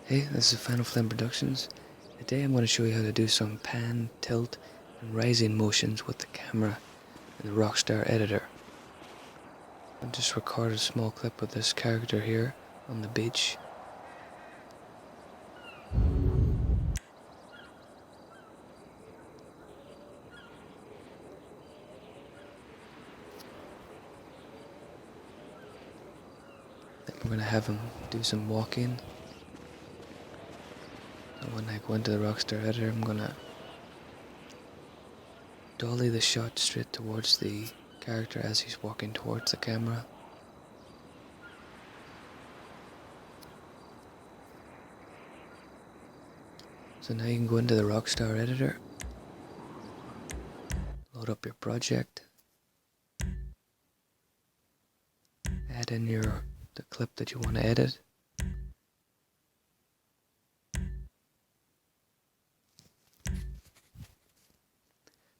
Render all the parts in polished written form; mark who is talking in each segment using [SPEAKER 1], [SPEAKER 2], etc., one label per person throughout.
[SPEAKER 1] Hey, this is Final Flame Productions. Today I'm going to show you how to do some pan, tilt, and rising motions with the camera in the Rockstar editor. I just recorded a small clip with this character here on the beach. Then we're going to have him do some walking. So when I go into the Rockstar editor, I'm going to dolly the shot straight towards the character as he's walking towards the camera. So now you can go into the Rockstar editor, load up your project, add in the clip that you want to edit.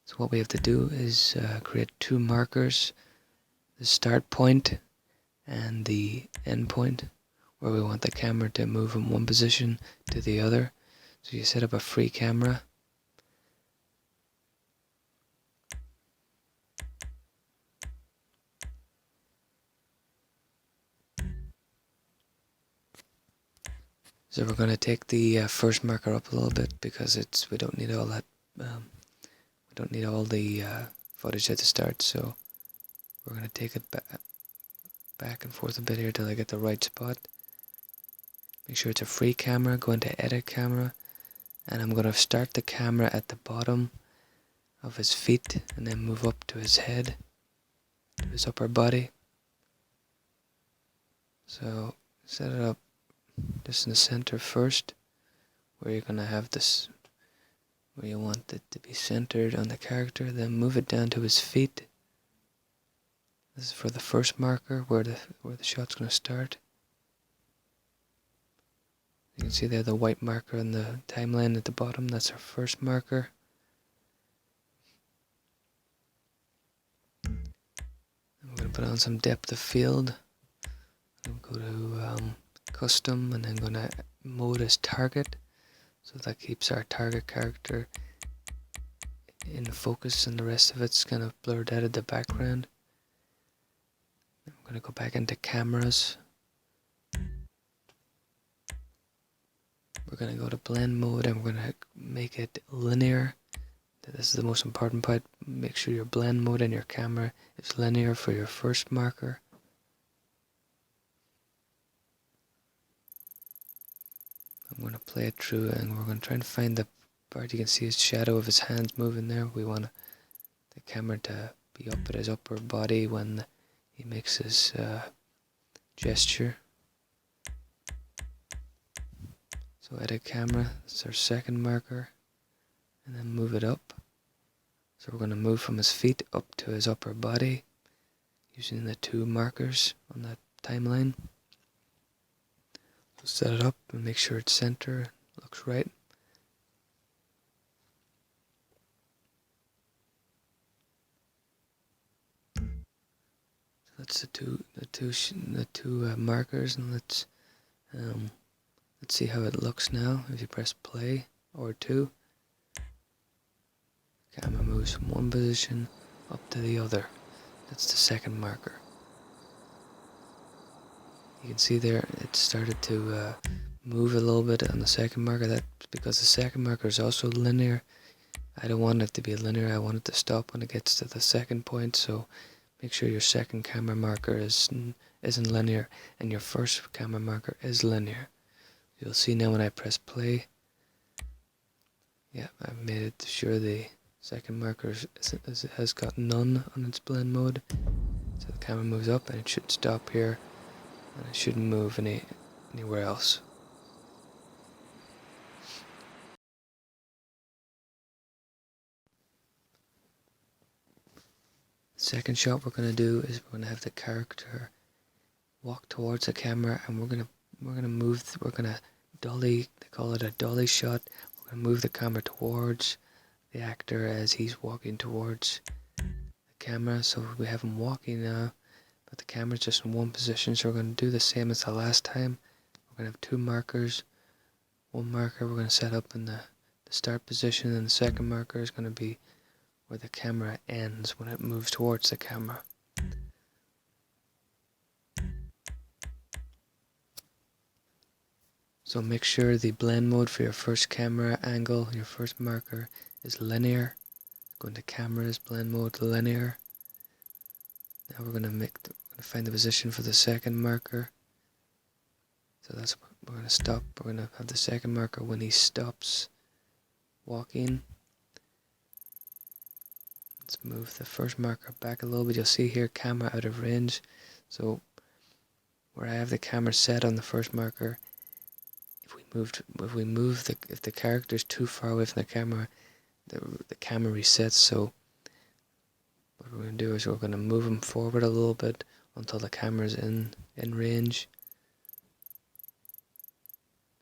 [SPEAKER 1] So what we have to do is create two markers, the start point and the end point, where we want the camera to move from one position to the other. So you set up a free camera. So we're going to take the first marker up a little bit because we don't need all that. We don't need all the footage at the start. So we're going to take it back and forth a bit here till I get the right spot. Make sure it's a free camera. Go into edit camera, and I'm going to start the camera at the bottom of his feet and then move up to his head, to his upper body. So set it up just in the center first, where you're going to have this, where you want it to be centered on the character. Then move it down to his feet. This is for the first marker, where the shot's going to start. You can see there the white marker on the timeline at the bottom. That's our first marker. I'm going to put on some depth of field. I'll go to custom, and then going to mode as target, so that keeps our target character in focus and the rest of it's kind of blurred out of the background. I'm going to go back into cameras. We're going to go to blend mode, and we're going to make it linear. This is the most important part. Make sure your blend mode in your camera is linear for your first marker. I'm going to play it through, and we're going to try and find the part. You can see his shadow of his hands moving there. We want the camera to be up at his upper body when he makes his gesture. So edit camera, that's our second marker, and then move it up. So we're going to move from his feet up to his upper body using the two markers on that timeline. So set it up and make sure it's center, looks right. So that's the two markers, and let's see how it looks now. If you press play or 2, camera moves from one position up to the other. That's the second marker. You can see there it started to move a little bit on the second marker. That's because the second marker is also linear. I don't want it to be linear. I want it to stop when it gets to the second point. So make sure your second camera marker isn't linear, and your first camera marker is linear. You'll see now when I press play. Yeah, I've made it sure the second marker has got none on its blend mode. So the camera moves up, and it should stop here, and it shouldn't move anywhere else. Second shot we're going to do is we're going to have the character walk towards the camera, and we're going to dolly, they call it a dolly shot. We're going to move the camera towards the actor as he's walking towards the camera. So we have him walking now, but the camera's just in one position. So we're going to do the same as the last time. We're going to have two markers. one marker we're going to set up in the start position, and the second marker is going to be where the camera ends when it moves towards the camera. So make sure the blend mode for your first camera angle, your first marker, is linear. Go into cameras, blend mode, linear. Now we're going to find the position for the second marker. So that's what we're going to stop. We're going to have the second marker when he stops walking. Let's move the first marker back a little bit. You'll see here camera out of range. So where I have the camera set on the first marker, if the character is too far away from the camera, the camera resets. So what we're going to do is we're going to move him forward a little bit until the camera's in range.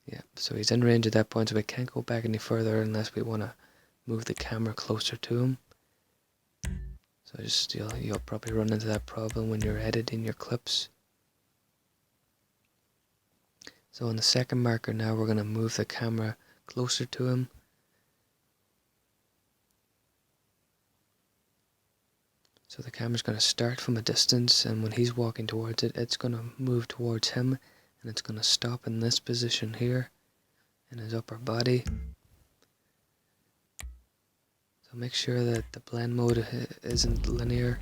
[SPEAKER 1] Yeah, so he's in range at that point, so we can't go back any further unless we want to move the camera closer to him. So you'll probably run into that problem when you're editing your clips. So on the second marker now we're going to move the camera closer to him. So the camera's going to start from a distance, and when he's walking towards it, it's going to move towards him, and it's going to stop in this position here in his upper body. So make sure that the blend mode isn't linear,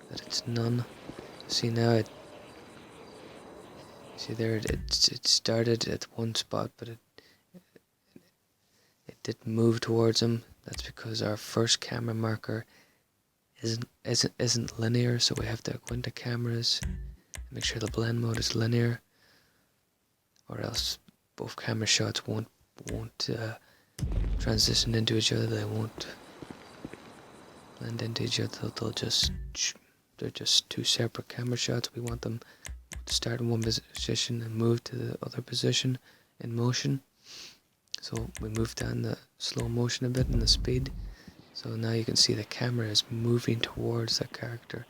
[SPEAKER 1] that it's none. See now it started at one spot, but it didn't move towards him. That's because our first camera marker isn't linear, so we have to go into cameras and make sure the blend mode is linear, or else both camera shots won't transition into each other. They won't blend into each other. They're just two separate camera shots. We want them to start in one position and move to the other position in motion. So we move down the slow motion a bit and the speed. So now you can see the camera is moving towards the character,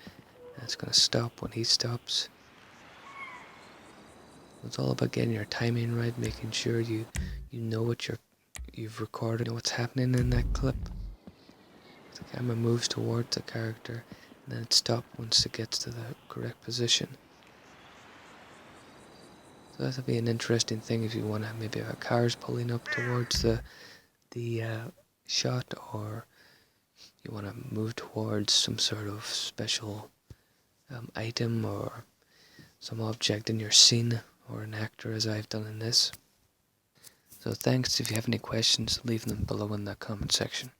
[SPEAKER 1] and it's going to stop when he stops. It's all about getting your timing right, making sure you know what you've recorded, know what's happening in that clip. The camera moves towards the character, and then it stops once it gets to the correct position. So that'll be an interesting thing if you want to maybe have cars pulling up towards the shot, or you want to move towards some sort of special item or some object in your scene, or an actor, as I've done in this. So thanks. If you have any questions, leave them below in the comment section.